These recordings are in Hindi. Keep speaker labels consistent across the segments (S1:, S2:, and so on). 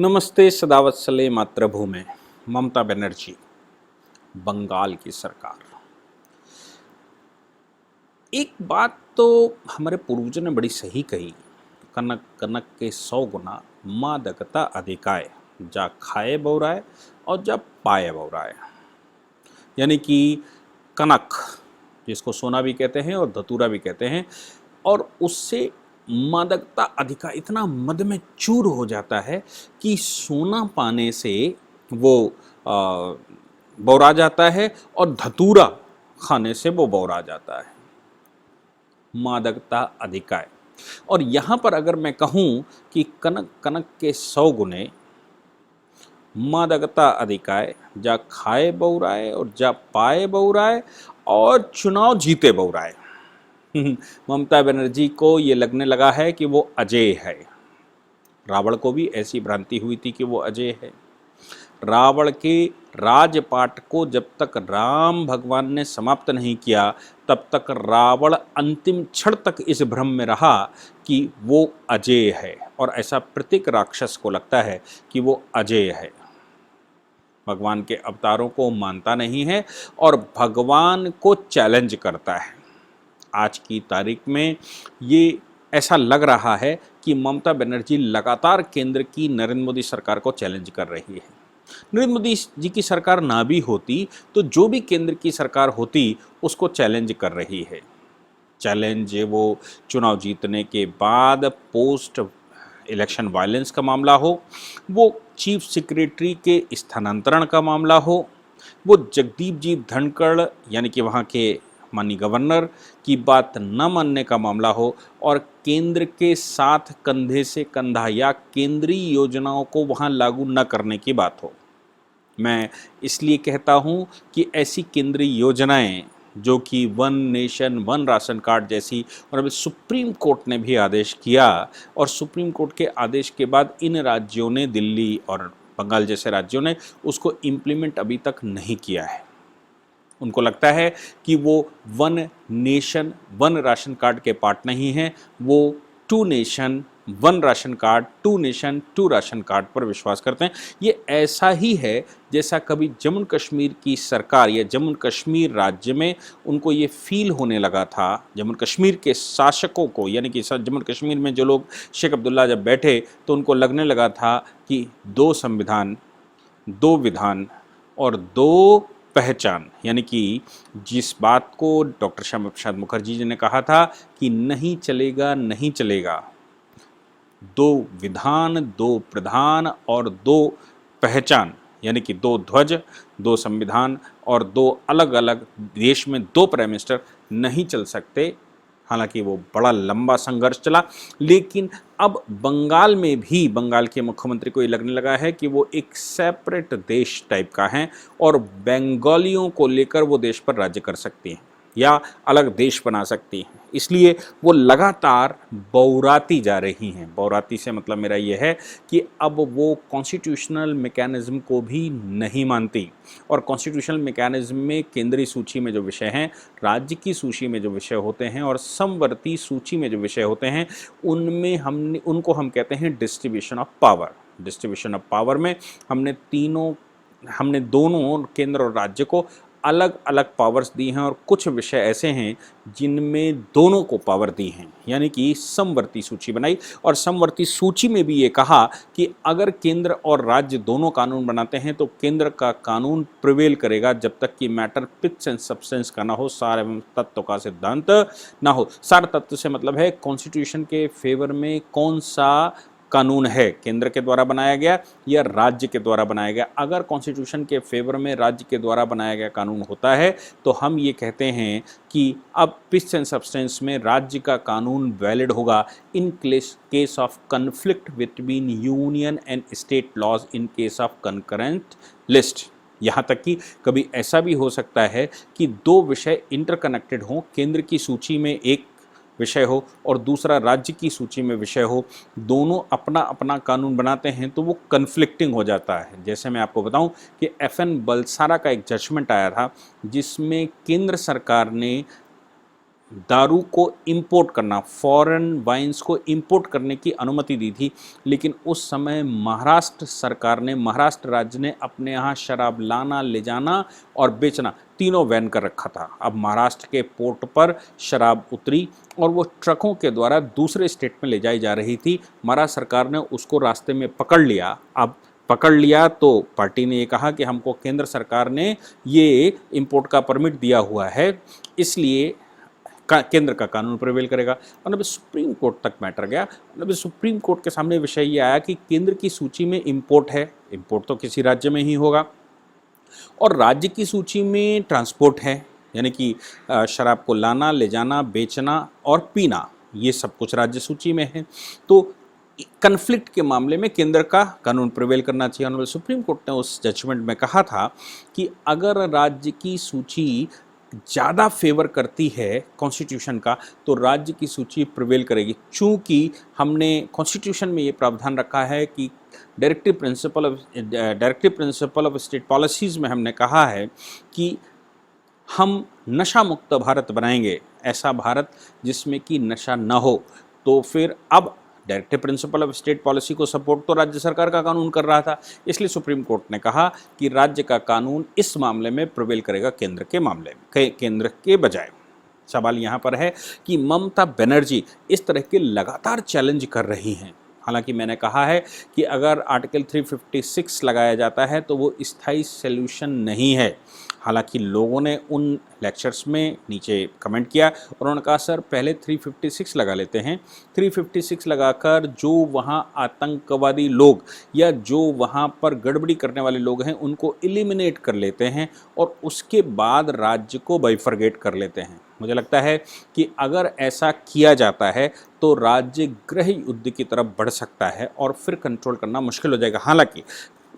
S1: नमस्ते सदावत्सले मातृभूमि। ममता बनर्जी, बंगाल की सरकार। एक बात तो हमारे पूर्वजों ने बड़ी सही कही, कनक कनक के 100 गुना मादकता अधिकाय, जा खाए बौराए और जा पाए बौराए। यानी कि कनक, जिसको सोना भी कहते हैं और धतूरा भी कहते हैं, और उससे मादकता अधिका इतना मद में चूर हो जाता है कि सोना पाने से वो बौरा जाता है और धतूरा खाने से वो बौरा जाता है। मादकता अधिकाय। और यहाँ पर अगर मैं कहूँ कि कनक कनक के 100 गुने मादकता अधिकाय, जा खाए बौराए और जा पाए बौराए और चुनाव जीते बौराए। ममता बनर्जी को ये लगने लगा है कि वो अजेय है। रावण को भी ऐसी भ्रांति हुई थी कि वो अजेय है। रावण के राजपाट को जब तक राम भगवान ने समाप्त नहीं किया, तब तक रावण अंतिम क्षण तक इस भ्रम में रहा कि वो अजेय है, और ऐसा प्रत्येक राक्षस को लगता है कि वो अजेय है। भगवान के अवतारों को मानता नहीं है और भगवान को चैलेंज करता है। आज की तारीख में ये ऐसा लग रहा है कि ममता बनर्जी लगातार केंद्र की नरेंद्र मोदी सरकार को चैलेंज कर रही है। नरेंद्र मोदी जी की सरकार ना भी होती तो जो भी केंद्र की सरकार होती उसको चैलेंज कर रही है। चैलेंज वो चुनाव जीतने के बाद पोस्ट इलेक्शन वायलेंस का मामला हो, वो चीफ सेक्रेटरी के स्थानांतरण का मामला हो, वो जगदीप जी धनखड़ यानी कि वहाँ के माननीय गवर्नर की बात न मानने का मामला हो, और केंद्र के साथ कंधे से कंधा या केंद्रीय योजनाओं को वहाँ लागू न करने की बात हो। मैं इसलिए कहता हूँ कि ऐसी केंद्रीय योजनाएं जो कि one nation one ration card जैसी, और अभी सुप्रीम कोर्ट ने भी आदेश किया, और सुप्रीम कोर्ट के आदेश के बाद इन राज्यों ने, दिल्ली और बंगाल जैसे राज्यों ने उसको इम्प्लीमेंट अभी तक नहीं किया है। उनको लगता है कि वो one nation one ration card के पार्ट नहीं है, वो two nation one ration card, two nation two ration card पर विश्वास करते हैं। ये ऐसा ही है जैसा कभी जम्मू कश्मीर की सरकार या जम्मू कश्मीर राज्य में उनको ये फील होने लगा था, जम्मू कश्मीर के शासकों को, यानी कि जम्मू कश्मीर में जो लोग, शेख अब्दुल्ला जब बैठे तो उनको लगने लगा था कि 2 संविधान, 2 विधान और 2 पहचान, यानी कि जिस बात को डॉक्टर श्यामा प्रसाद मुखर्जी जी ने कहा था कि नहीं चलेगा नहीं चलेगा, 2 विधान, 2 प्रधान और 2 पहचान, यानी कि 2 ध्वज, 2 संविधान और 2 अलग अलग देश में 2 प्राइम मिनिस्टर नहीं चल सकते। हालांकि वो बड़ा लंबा संघर्ष चला, लेकिन अब बंगाल में भी बंगाल के मुख्यमंत्री को ये लगने लगा है कि वो एक सेपरेट देश टाइप का है और बंगालियों को लेकर वो देश पर राज्य कर सकती हैं या अलग देश बना सकती हैं। इसलिए वो लगातार बौराती जा रही हैं। बौराती से मतलब मेरा ये है कि अब वो कॉन्स्टिट्यूशनल मैकेनिज्म को भी नहीं मानती, और कॉन्स्टिट्यूशनल मैकेनिज्म में केंद्रीय सूची में जो विषय हैं, राज्य की सूची में जो विषय होते हैं और समवर्ती सूची में जो विषय होते हैं, उनमें उनको हम कहते हैं distribution of power. Distribution of power में हमने दोनों केंद्र और राज्य को अलग अलग पावर्स दी हैं, और कुछ विषय ऐसे हैं जिनमें दोनों को पावर दी हैं, यानी कि समवर्ती सूची बनाई। और समवर्ती सूची में भी ये कहा कि अगर केंद्र और राज्य दोनों कानून बनाते हैं तो केंद्र का कानून प्रिवेल करेगा जब तक कि मैटर पिथ्स एंड सब्सटेंस का ना हो, सार एवं तत्व का सिद्धांत ना हो। सार तत्व से मतलब है कॉन्स्टिट्यूशन के फेवर में कौन सा कानून है, केंद्र के द्वारा बनाया गया या राज्य के द्वारा बनाया गया। अगर कॉन्स्टिट्यूशन के फेवर में राज्य के द्वारा बनाया गया कानून होता है तो हम ये कहते हैं कि अब पिथ्स एंड सब्सटेंस में राज्य का कानून वैलिड होगा in case of conflict between union and state laws in case of concurrent list. यहाँ तक कि कभी ऐसा भी हो सकता है कि 2 विषय इंटरकनेक्टेड हों, केंद्र की सूची में एक विषय हो और दूसरा राज्य की सूची में विषय हो, दोनों अपना अपना कानून बनाते हैं तो वो कन्फ्लिक्टिंग हो जाता है। जैसे मैं आपको बताऊं कि FN बलसारा का एक जजमेंट आया था जिसमें केंद्र सरकार ने दारू को इंपोर्ट करना, फॉरेन वाइन्स को इंपोर्ट करने की अनुमति दी थी, लेकिन उस समय महाराष्ट्र सरकार ने, महाराष्ट्र राज्य ने अपने यहाँ शराब लाना, ले जाना और बेचना तीनों बैन कर रखा था। अब महाराष्ट्र के पोर्ट पर शराब उतरी और वो ट्रकों के द्वारा दूसरे स्टेट में ले जाई जा रही थी। महाराष्ट्र सरकार ने उसको रास्ते में पकड़ लिया। अब पकड़ लिया तो पार्टी ने ये कहा कि हमको केंद्र सरकार ने ये इंपोर्ट का परमिट दिया हुआ है, इसलिए केंद्र का कानून प्रिवेल करेगा। और अभी सुप्रीम कोर्ट तक मैटर गया। अभी सुप्रीम कोर्ट के सामने विषय ये आया कि केंद्र की सूची में इंपोर्ट है, इंपोर्ट तो किसी राज्य में ही होगा, और राज्य की सूची में ट्रांसपोर्ट है, यानी कि शराब को लाना, ले जाना, बेचना और पीना, ये सब कुछ राज्य सूची में है। तो कन्फ्लिक्ट के मामले में केंद्र का कानून प्रिवेल करना चाहिए। ऑनरेबल सुप्रीम कोर्ट ने उस जजमेंट में कहा था कि अगर राज्य की सूची ज़्यादा फेवर करती है कॉन्स्टिट्यूशन का, तो राज्य की सूची प्रिवेल करेगी। चूँकि हमने कॉन्स्टिट्यूशन में ये प्रावधान रखा है कि directive principle of state policies में हमने कहा है कि हम नशा मुक्त भारत बनाएंगे, ऐसा भारत जिसमें कि नशा न हो। तो फिर अब directive principle of state policy को सपोर्ट तो राज्य सरकार का कानून कर रहा था, इसलिए सुप्रीम कोर्ट ने कहा कि राज्य का कानून इस मामले में प्रिवेल करेगा केंद्र के मामले में, केंद्र के बजाय। सवाल यहाँ पर है कि ममता बनर्जी इस तरह के लगातार चैलेंज कर रही हैं। हालांकि मैंने कहा है कि अगर आर्टिकल 356 लगाया जाता है तो वो स्थायी सॉल्यूशन नहीं है। हालांकि लोगों ने उन लेक्चर्स में नीचे कमेंट किया और उन्होंने कहा सर पहले 356 लगा लेते हैं, 356 लगाकर जो वहाँ आतंकवादी लोग या जो वहाँ पर गड़बड़ी करने वाले लोग हैं उनको एलिमिनेट कर लेते हैं और उसके बाद राज्य को बाइफरगेट कर लेते हैं। मुझे लगता है कि अगर ऐसा किया जाता है तो राज्य गृह युद्ध की तरफ बढ़ सकता है और फिर कंट्रोल करना मुश्किल हो जाएगा। हालांकि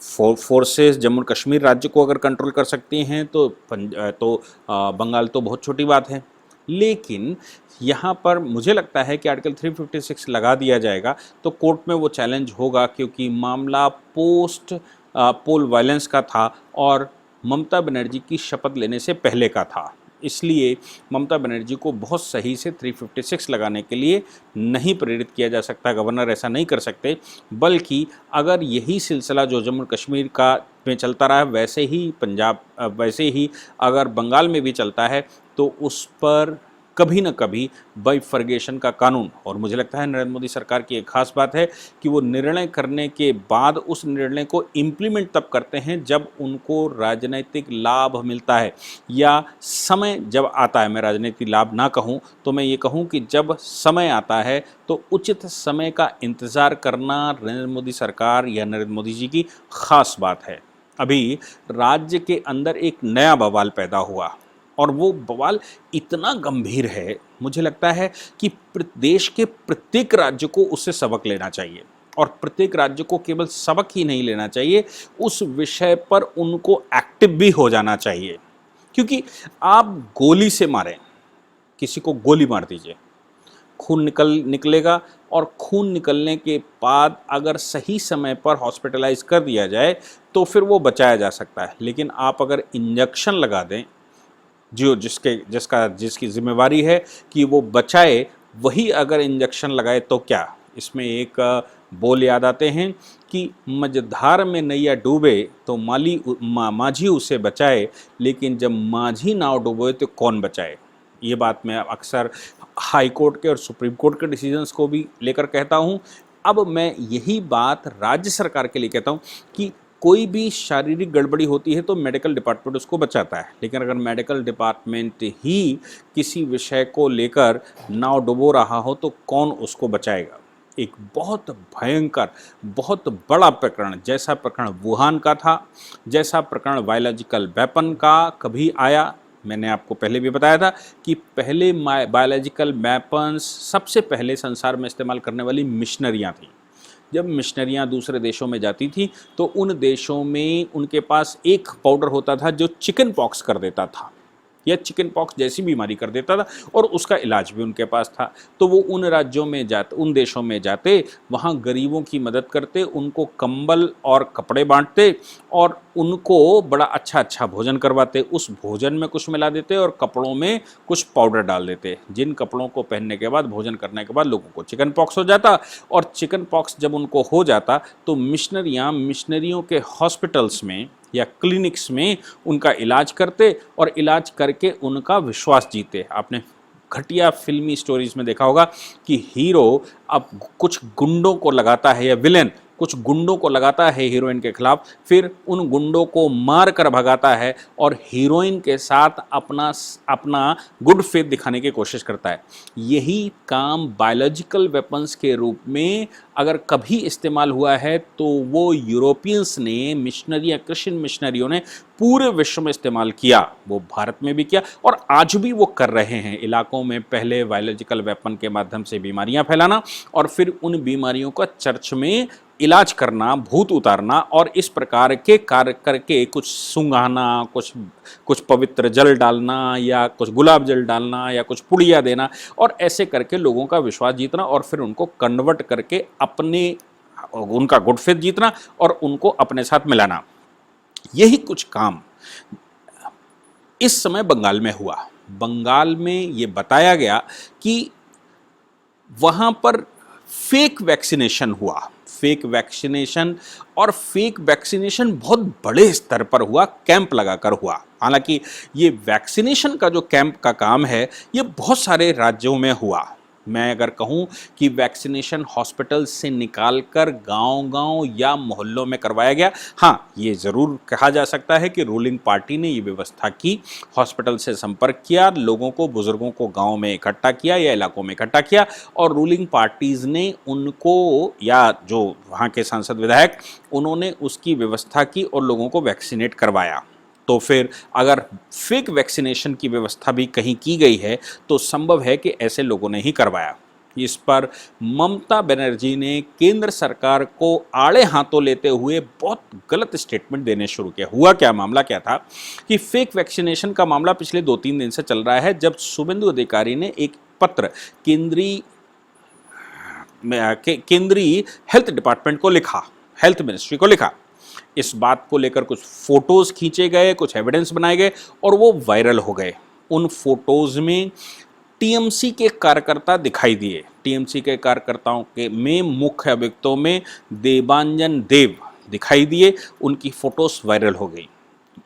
S1: फोर्सेस जम्मू कश्मीर राज्य को अगर कंट्रोल कर सकती हैं तो बंगाल तो बहुत छोटी बात है, लेकिन यहाँ पर मुझे लगता है कि आर्टिकल 356 लगा दिया जाएगा तो कोर्ट में वो चैलेंज होगा, क्योंकि मामला पोस्ट पोल वायलेंस का था और ममता बनर्जी की शपथ लेने से पहले का था। इसलिए ममता बनर्जी को बहुत सही से 356 लगाने के लिए नहीं प्रेरित किया जा सकता। गवर्नर ऐसा नहीं कर सकते, बल्कि अगर यही सिलसिला जो जम्मू कश्मीर का में चलता रहा वैसे ही वैसे ही अगर बंगाल में भी चलता है तो उस पर कभी न कभी बाइफरगेशन का कानून, और मुझे लगता है नरेंद्र मोदी सरकार की एक खास बात है कि वो निर्णय करने के बाद उस निर्णय को इम्प्लीमेंट तब करते हैं जब उनको राजनीतिक लाभ मिलता है या समय जब आता है। मैं राजनीतिक लाभ ना कहूं तो मैं ये कहूं कि जब समय आता है तो उचित समय का इंतज़ार करना नरेंद्र मोदी सरकार या नरेंद्र मोदी जी की खास बात है। अभी राज्य के अंदर एक नया बवाल पैदा हुआ और वो बवाल इतना गंभीर है, मुझे लगता है कि देश के प्रत्येक राज्य को उससे सबक लेना चाहिए और प्रत्येक राज्य को केवल सबक ही नहीं लेना चाहिए, उस विषय पर उनको एक्टिव भी हो जाना चाहिए। क्योंकि आप गोली से मारें, किसी को गोली मार दीजिए, खून निकलेगा और खून निकलने के बाद अगर सही समय पर हॉस्पिटलाइज कर दिया जाए तो फिर वो बचाया जा सकता है। लेकिन आप अगर इंजेक्शन लगा दें जो जिसकी जिम्मेवारी है कि वो बचाए, वही अगर इंजेक्शन लगाए तो क्या। इसमें एक बोल याद आते हैं कि मझधार में नैया डूबे तो माझी उसे बचाए, लेकिन जब माझी नाव डूबे तो कौन बचाए। ये बात मैं अक्सर हाई कोर्ट के और सुप्रीम कोर्ट के डिसीजंस को भी लेकर कहता हूँ। अब मैं यही बात राज्य सरकार के लिए कहता हूँ कि कोई भी शारीरिक गड़बड़ी होती है तो मेडिकल डिपार्टमेंट उसको बचाता है, लेकिन अगर मेडिकल डिपार्टमेंट ही किसी विषय को लेकर नाव डुबो रहा हो तो कौन उसको बचाएगा। एक बहुत भयंकर, बहुत बड़ा प्रकरण, जैसा प्रकरण वुहान का था, जैसा प्रकरण बायोलॉजिकल वेपन का कभी आया, मैंने आपको पहले भी बताया था कि पहले बायोलॉजिकल वेपन्स सबसे पहले संसार में इस्तेमाल करने वाली मिशनरियाँ थीं। जब मिशनरियाँ दूसरे देशों में जाती थी तो उन देशों में उनके पास एक पाउडर होता था जो चिकन पॉक्स कर देता था। या चिकन पॉक्स जैसी बीमारी कर देता था, और उसका इलाज भी उनके पास था। तो वो उन राज्यों में जाते, उन देशों में जाते, वहाँ गरीबों की मदद करते, उनको कंबल और कपड़े बांटते और उनको बड़ा अच्छा अच्छा भोजन करवाते। उस भोजन में कुछ मिला देते और कपड़ों में कुछ पाउडर डाल देते, जिन कपड़ों को पहनने के बाद, भोजन करने के बाद लोगों को चिकन पॉक्स हो जाता। और चिकन पॉक्स जब उनको हो जाता तो मिशनरियों के हॉस्पिटल्स में या क्लिनिक्स में उनका इलाज करते और इलाज करके उनका विश्वास जीते। आपने घटिया फिल्मी स्टोरीज में देखा होगा कि हीरो अब कुछ गुंडों को लगाता है, या विलेन कुछ गुंडों को लगाता है हीरोइन के खिलाफ, फिर उन गुंडों को मार कर भगाता है और हीरोइन के साथ अपना गुड फेथ दिखाने की कोशिश करता है। यही काम बायोलॉजिकल वेपन्स के रूप में अगर कभी इस्तेमाल हुआ है तो वो यूरोपियंस ने, मिशनरी या क्रिश्चियन मिशनरियों ने पूरे विश्व में इस्तेमाल किया। वो भारत में भी किया और आज भी वो कर रहे हैं इलाकों में। पहले बायोलॉजिकल वेपन के माध्यम से बीमारियां फैलाना और फिर उन बीमारियों का चर्च में इलाज करना, भूत उतारना, और इस प्रकार के कार्य करके कुछ सुंघाना, कुछ पवित्र जल डालना या कुछ गुलाब जल डालना या कुछ पुड़िया देना, और ऐसे करके लोगों का विश्वास जीतना और फिर उनको कन्वर्ट करके उनका गुड फेथ जीतना और उनको अपने साथ मिलाना। यही कुछ काम इस समय बंगाल में हुआ। बंगाल में ये बताया गया कि वहाँ पर फेक वैक्सीनेशन हुआ। फेक वैक्सीनेशन, और फेक वैक्सीनेशन बहुत बड़े स्तर पर हुआ, कैंप लगाकर हुआ। हालांकि ये वैक्सीनेशन का जो कैंप का काम है ये बहुत सारे राज्यों में हुआ। मैं अगर कहूँ कि वैक्सीनेशन हॉस्पिटल से निकालकर गांव-गांव या मोहल्लों में करवाया गया, हाँ, ये ज़रूर कहा जा सकता है कि रूलिंग पार्टी ने ये व्यवस्था की, हॉस्पिटल से संपर्क किया, लोगों को, बुजुर्गों को गांव में इकट्ठा किया या इलाकों में इकट्ठा किया, और रूलिंग पार्टीज़ ने उनको, या जो वहाँ के सांसद विधायक, उन्होंने उसकी व्यवस्था की और लोगों को वैक्सीनेट करवाया। तो फिर अगर फेक वैक्सीनेशन की व्यवस्था भी कहीं की गई है तो संभव है कि ऐसे लोगों ने ही करवाया। इस पर ममता बनर्जी ने केंद्र सरकार को आड़े हाथों लेते हुए बहुत गलत स्टेटमेंट देने शुरू किया। हुआ क्या, मामला क्या था कि फेक वैक्सीनेशन का मामला पिछले 2-3 दिन से चल रहा है, जब शुभेंदु अधिकारी ने एक पत्र केंद्रीय हेल्थ डिपार्टमेंट को लिखा, हेल्थ मिनिस्ट्री को लिखा। इस बात को लेकर कुछ फोटोज़ खींचे गए, कुछ एविडेंस बनाए गए और वो वायरल हो गए। उन फोटोज़ में टीएमसी के कार्यकर्ता दिखाई दिए। टीएमसी के कार्यकर्ताओं के में मुख्य अभियुक्तों में देवांजन देव दिखाई दिए। उनकी फ़ोटोज़ वायरल हो गई।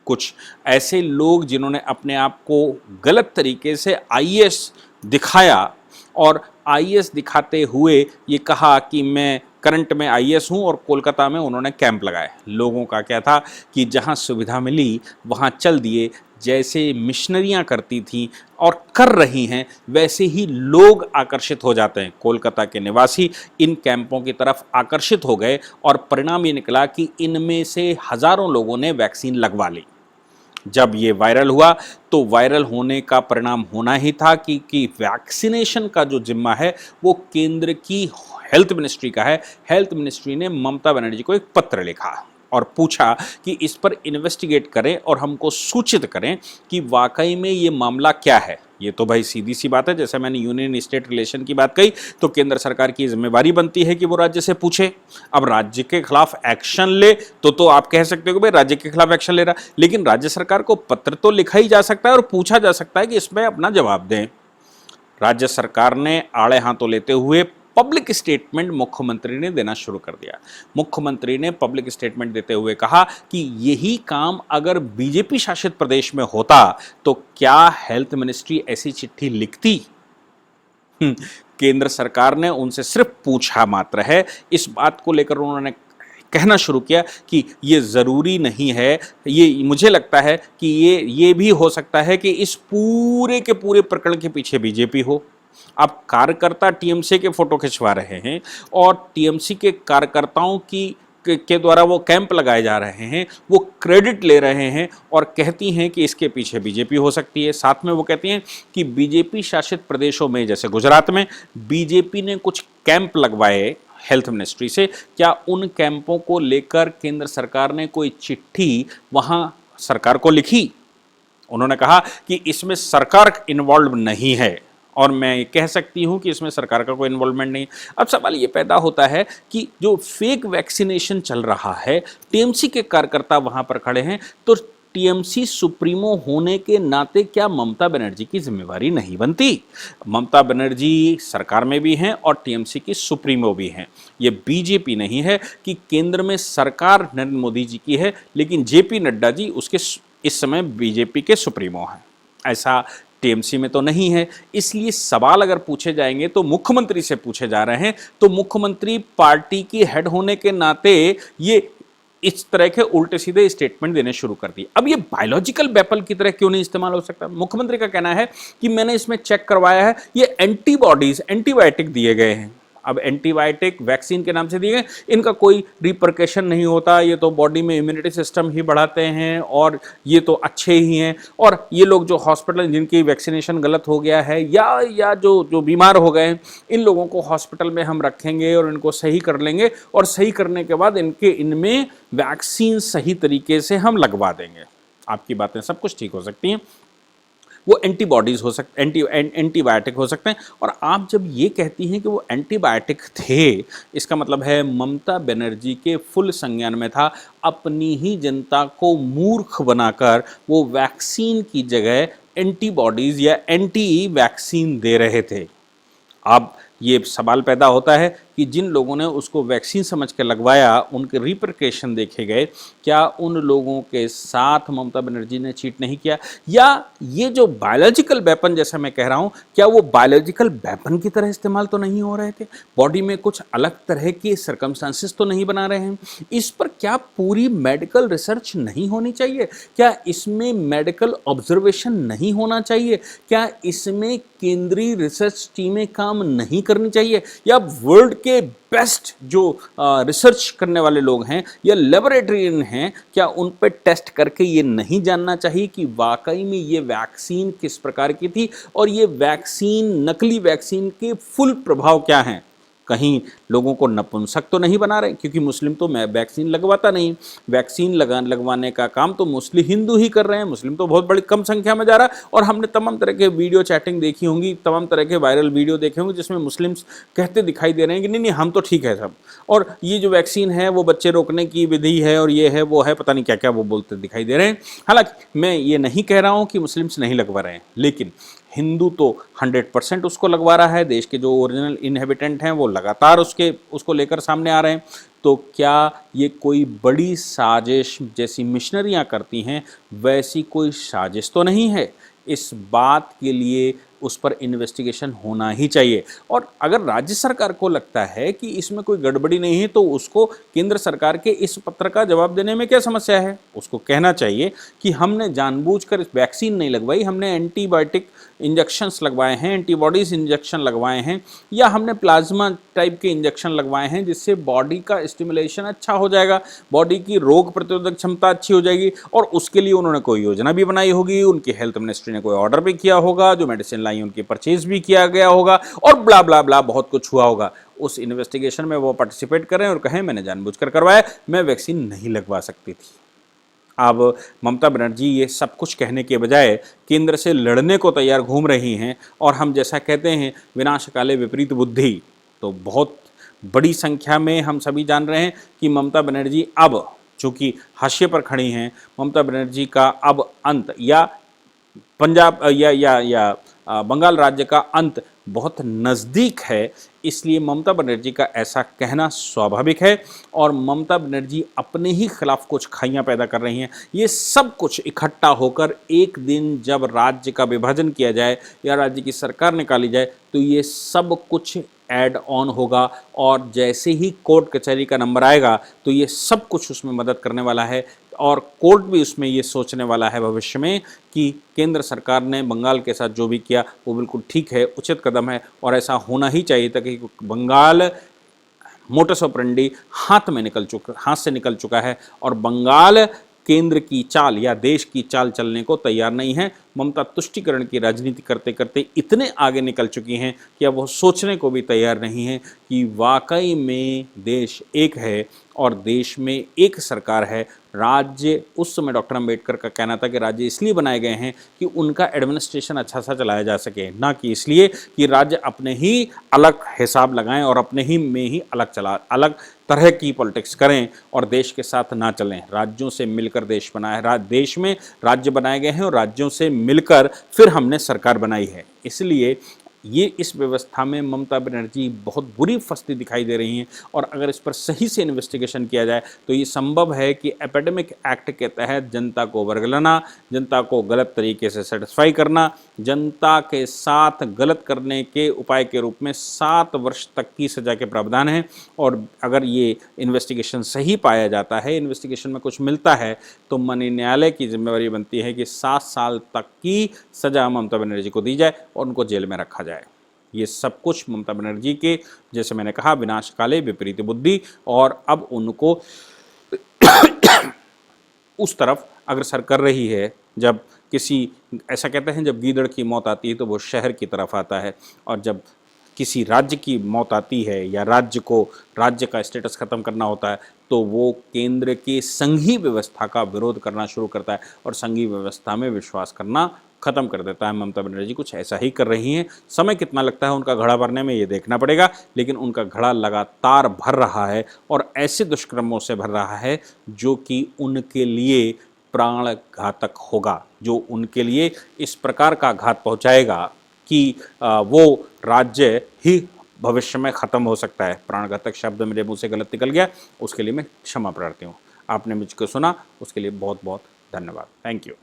S1: कुछ ऐसे लोग जिन्होंने अपने आप को गलत तरीके से आईएएस दिखाया और आईएएस दिखाते हुए ये कहा कि मैं करंट में आईएएस हूँ, और कोलकाता में उन्होंने कैंप लगाए। लोगों का क्या था कि जहाँ सुविधा मिली वहाँ चल दिए, जैसे मिशनरियाँ करती थीं और कर रही हैं वैसे ही लोग आकर्षित हो जाते हैं। कोलकाता के निवासी इन कैंपों की तरफ आकर्षित हो गए और परिणाम ये निकला कि इनमें से हज़ारों लोगों ने वैक्सीन लगवा ली। जब ये वायरल हुआ तो वायरल होने का परिणाम होना ही था कि वैक्सीनेशन का जो जिम्मा है वो केंद्र की हेल्थ मिनिस्ट्री का है। हेल्थ मिनिस्ट्री ने ममता बनर्जी को एक पत्र लिखा और पूछा कि इस पर इन्वेस्टिगेट करें और हमको सूचित करें कि वाकई में ये मामला क्या है। ये तो भाई सीधी सी बात है, जैसे मैंने यूनियन स्टेट रिलेशन की बात कही तो केंद्र सरकार की जिम्मेवारी बनती है कि वो राज्य से पूछे। अब राज्य के खिलाफ एक्शन ले तो आप कह सकते हो कि भाई राज्य के खिलाफ एक्शन ले रहा, लेकिन राज्य सरकार को पत्र तो लिखा ही जा सकता है और पूछा जा सकता है कि इसमें अपना जवाब दें। राज्य सरकार ने आड़े हाथों लेते हुए पब्लिक स्टेटमेंट मुख्यमंत्री ने देना शुरू कर दिया। मुख्यमंत्री ने पब्लिक स्टेटमेंट देते हुए कहा कि यही काम अगर बीजेपी शासित प्रदेश में होता तो क्या हेल्थ मिनिस्ट्री ऐसी चिट्ठी लिखती? केंद्र सरकार ने उनसे सिर्फ पूछा मात्र है। इस बात को लेकर उन्होंने कहना शुरू किया कि ये ज़रूरी नहीं है, ये मुझे लगता है कि ये भी हो सकता है कि इस पूरे के पूरे प्रकरण के पीछे बीजेपी हो। अब कार्यकर्ता टीएमसी के फोटो खिंचवा रहे हैं और टीएमसी के कार्यकर्ताओं के द्वारा वो कैंप लगाए जा रहे हैं, वो क्रेडिट ले रहे हैं और कहती हैं कि इसके पीछे बीजेपी हो सकती है। साथ में वो कहती हैं कि बीजेपी शासित प्रदेशों में जैसे गुजरात में बीजेपी ने कुछ कैंप लगवाए हेल्थ मिनिस्ट्री से, क्या उन कैंपों को लेकर केंद्र सरकार ने कोई चिट्ठी वहाँ सरकार को लिखी? उन्होंने कहा कि इसमें सरकार इन्वॉल्व नहीं है, और मैं कह सकती हूं कि इसमें सरकार का कोई इन्वॉल्वमेंट नहीं। अब सवाल ये पैदा होता है कि जो फेक वैक्सीनेशन चल रहा है, टीएमसी के कार्यकर्ता वहां पर खड़े हैं, तो टीएमसी सुप्रीमो होने के नाते क्या ममता बनर्जी की जिम्मेवारी नहीं बनती? ममता बनर्जी सरकार में भी हैं और टीएमसी की सुप्रीमो भी हैं। ये बीजेपी नहीं है कि केंद्र में सरकार नरेंद्र मोदी जी की है, लेकिन जेपी नड्डा जी उसके इस समय बीजेपी के सुप्रीमो हैं। ऐसा टीएमसी में तो नहीं है। इसलिए सवाल अगर पूछे जाएंगे तो मुख्यमंत्री से पूछे जा रहे हैं, तो मुख्यमंत्री पार्टी की हेड होने के नाते ये इस तरह के उल्टे सीधे स्टेटमेंट देने शुरू कर दिए। अब ये बायोलॉजिकल वेपन की तरह क्यों नहीं इस्तेमाल हो सकता? मुख्यमंत्री का कहना है कि मैंने इसमें चेक करवाया है, ये एंटीबॉडीज, एंटीबायोटिक दिए गए हैं। अब एंटीबायोटिक वैक्सीन के नाम से दिए गए, इनका कोई रिपरकेशन नहीं होता, ये तो बॉडी में इम्यूनिटी सिस्टम ही बढ़ाते हैं और ये तो अच्छे ही हैं। और ये लोग जो हॉस्पिटल जिनकी वैक्सीनेशन गलत हो गया है या जो बीमार हो गए हैं, इन लोगों को हॉस्पिटल में हम रखेंगे और इनको सही कर लेंगे, और सही करने के बाद इनमें वैक्सीन सही तरीके से हम लगवा देंगे। आपकी बातें सब कुछ ठीक हो सकती हैं, वो एंटीबॉडीज हो सकते, एंटीबायोटिक हो सकते हैं। और आप जब ये कहती हैं कि वो एंटीबायोटिक थे, इसका मतलब है ममता बनर्जी के फुल संज्ञान में था अपनी ही जनता को मूर्ख बनाकर वो वैक्सीन की जगह एंटीबॉडीज या एंटी वैक्सीन दे रहे थे। अब ये सवाल पैदा होता है कि जिन लोगों ने उसको वैक्सीन समझ के लगवाया, उनके रिपरकेशन देखे गए, क्या उन लोगों के साथ ममता बनर्जी ने चीट नहीं किया? या ये जो बायोलॉजिकल वेपन, जैसा मैं कह रहा हूं, क्या वो बायोलॉजिकल वेपन की तरह इस्तेमाल तो नहीं हो रहे थे? बॉडी में कुछ अलग तरह के सर्कमस्टांसेस तो नहीं बना रहे हैं? इस पर क्या पूरी मेडिकल रिसर्च नहीं होनी चाहिए? क्या इसमें मेडिकल ऑब्जर्वेशन नहीं होना चाहिए? क्या इसमें केंद्रीय रिसर्च टीमें काम नहीं करनी चाहिए? या वर्ल्ड के बेस्ट जो रिसर्च करने वाले लोग हैं या लेबोरेटरियन हैं, क्या उन पर टेस्ट करके ये नहीं जानना चाहिए कि वाकई में ये वैक्सीन किस प्रकार की थी और ये वैक्सीन, नकली वैक्सीन के फुल प्रभाव क्या हैं? कहीं लोगों को नपुंसक तो नहीं बना रहे? क्योंकि मुस्लिम तो मैं वैक्सीन लगवाता नहीं, वैक्सीन लगवाने का काम तो मुस्लिम हिंदू ही कर रहे हैं, मुस्लिम तो बहुत बड़ी कम संख्या में जा रहा है। और हमने तमाम तरह के वीडियो चैटिंग देखी होंगी, तमाम तरह के वायरल वीडियो देखे होंगे जिसमें मुस्लिम्स कहते दिखाई दे रहे हैं कि नहीं नहीं हम तो ठीक है सब, और ये जो वैक्सीन है वो बच्चे रोकने की विधि है और ये है वो है, पता नहीं क्या क्या वो बोलते दिखाई दे रहे हैं। हालांकि मैं ये नहीं कह रहा हूँ कि मुस्लिम्स नहीं लगवा रहे हैं, लेकिन हिंदू तो 100% उसको लगवा रहा है। देश के जो ओरिजिनल इनहेबिटेंट हैं वो लगातार उसको लेकर सामने आ रहे हैं। तो क्या ये कोई बड़ी साजिश जैसी मिशनरियां करती हैं, वैसी कोई साजिश तो नहीं है? इस बात के लिए उस पर इन्वेस्टिगेशन होना ही चाहिए। और अगर राज्य सरकार को लगता है कि इसमें कोई गड़बड़ी नहीं है, तो उसको केंद्र सरकार के इस पत्र का जवाब देने में क्या समस्या है? उसको कहना चाहिए कि हमने जानबूझकर वैक्सीन नहीं लगवाई, हमने एंटीबायोटिक इंजेक्शंस लगवाए हैं, एंटीबॉडीज इंजेक्शन लगवाए हैं, या हमने प्लाज्मा टाइप के इंजेक्शन लगवाए हैं जिससे बॉडी का स्टिमुलेशन अच्छा हो जाएगा, बॉडी की रोग प्रतिरोधक क्षमता अच्छी हो जाएगी। और उसके लिए उन्होंने कोई योजना भी बनाई होगी, उनकी हेल्थ मिनिस्ट्री ने कोई ऑर्डर भी किया होगा, जो मेडिसिन लाई उनकी परचेज भी किया गया होगा, और ब्ला ब्ला ब्ला बहुत कुछ हुआ होगा। उस इन्वेस्टिगेशन में वो पार्टिसिपेट करें और कहें मैंने जानबूझकर करवाया, मैं वैक्सीन नहीं लगवा सकती थी। अब ममता बनर्जी ये सब कुछ कहने के बजाय केंद्र से लड़ने को तैयार घूम रही हैं, और हम जैसा कहते हैं विनाश काले विपरीत बुद्धि, तो बहुत बड़ी संख्या में हम सभी जान रहे हैं कि ममता बनर्जी अब चूंकि हाशिए पर खड़ी हैं, ममता बनर्जी का अब अंत या पंजाब या बंगाल राज्य का अंत बहुत नज़दीक है। इसलिए ममता बनर्जी का ऐसा कहना स्वाभाविक है, और ममता बनर्जी अपने ही खिलाफ कुछ खाइयाँ पैदा कर रही हैं। ये सब कुछ इकट्ठा होकर एक दिन जब राज्य का विभाजन किया जाए या राज्य की सरकार निकाली जाए, तो ये सब कुछ ऐड ऑन होगा, और जैसे ही कोर्ट कचहरी का नंबर आएगा तो ये सब कुछ उसमें मदद करने वाला है। और कोर्ट भी उसमें ये सोचने वाला है भविष्य में कि केंद्र सरकार ने बंगाल के साथ जो भी किया वो बिल्कुल ठीक है, उचित कदम है, और ऐसा होना ही चाहिए था कि बंगाल मोटस ऑपरेंडी हाथ से निकल चुका है, और बंगाल केंद्र की चाल या देश की चाल चलने को तैयार नहीं है। ममता तुष्टीकरण की राजनीति करते करते इतने आगे निकल चुकी हैं कि अब वो सोचने को भी तैयार नहीं है कि वाकई में देश एक है और देश में एक सरकार है। राज्य, उस समय डॉक्टर अंबेडकर का कहना था कि राज्य इसलिए बनाए गए हैं कि उनका एडमिनिस्ट्रेशन अच्छा सा चलाया जा सके, ना कि इसलिए कि राज्य अपने ही अलग हिसाब लगाएं और अपने ही में ही अलग तरह की पॉलिटिक्स करें और देश के साथ ना चलें। राज्यों से मिलकर देश बना है, देश में राज्य बनाए गए हैं और राज्यों से मिलकर फिर हमने सरकार बनाई है। इसलिए ये इस व्यवस्था में ममता बनर्जी बहुत बुरी फंसती दिखाई दे रही हैं और अगर इस पर सही से इन्वेस्टिगेशन किया जाए तो ये संभव है कि एपिडेमिक एक्ट के तहत जनता को वर्गलाना, जनता को गलत तरीके से सेटिस्फाई करना, जनता के साथ गलत करने के उपाय के रूप में 7 वर्ष तक की सजा के प्रावधान हैं। और अगर ये इन्वेस्टिगेशन सही पाया जाता है, इन्वेस्टिगेशन में कुछ मिलता है, तो माननीय न्यायालय की जिम्मेवारी बनती है कि 7 साल तक की सजा ममता बनर्जी को दी जाए और उनको जेल में रखा जाए। ये सब कुछ ममता बनर्जी के, जैसे मैंने कहा, विनाश काले विपरीत बुद्धि, और अब उनको उस तरफ अग्रसर कर रही है। जब किसी, ऐसा कहते हैं, जब गीदड़ की मौत आती है तो वो शहर की तरफ आता है, और जब किसी राज्य की मौत आती है या राज्य का स्टेटस खत्म करना होता है तो वो केंद्र की संघीय व्यवस्था का विरोध करना शुरू करता है और संघीय व्यवस्था में विश्वास करना खत्म कर देता है। ममता बनर्जी कुछ ऐसा ही कर रही हैं। समय कितना लगता है उनका घड़ा भरने में, ये देखना पड़ेगा, लेकिन उनका घड़ा लगातार भर रहा है और ऐसे दुष्कर्मों से भर रहा है जो कि उनके लिए प्राण घातक होगा, जो उनके लिए इस प्रकार का घात पहुंचाएगा कि वो राज्य ही भविष्य में ख़त्म हो सकता है। प्राणघातक शब्द मेरे मुंह से गलत निकल गया, उसके लिए मैं क्षमा प्रार्थी हूँ। आपने मुझको सुना, उसके लिए बहुत बहुत धन्यवाद। Thank you.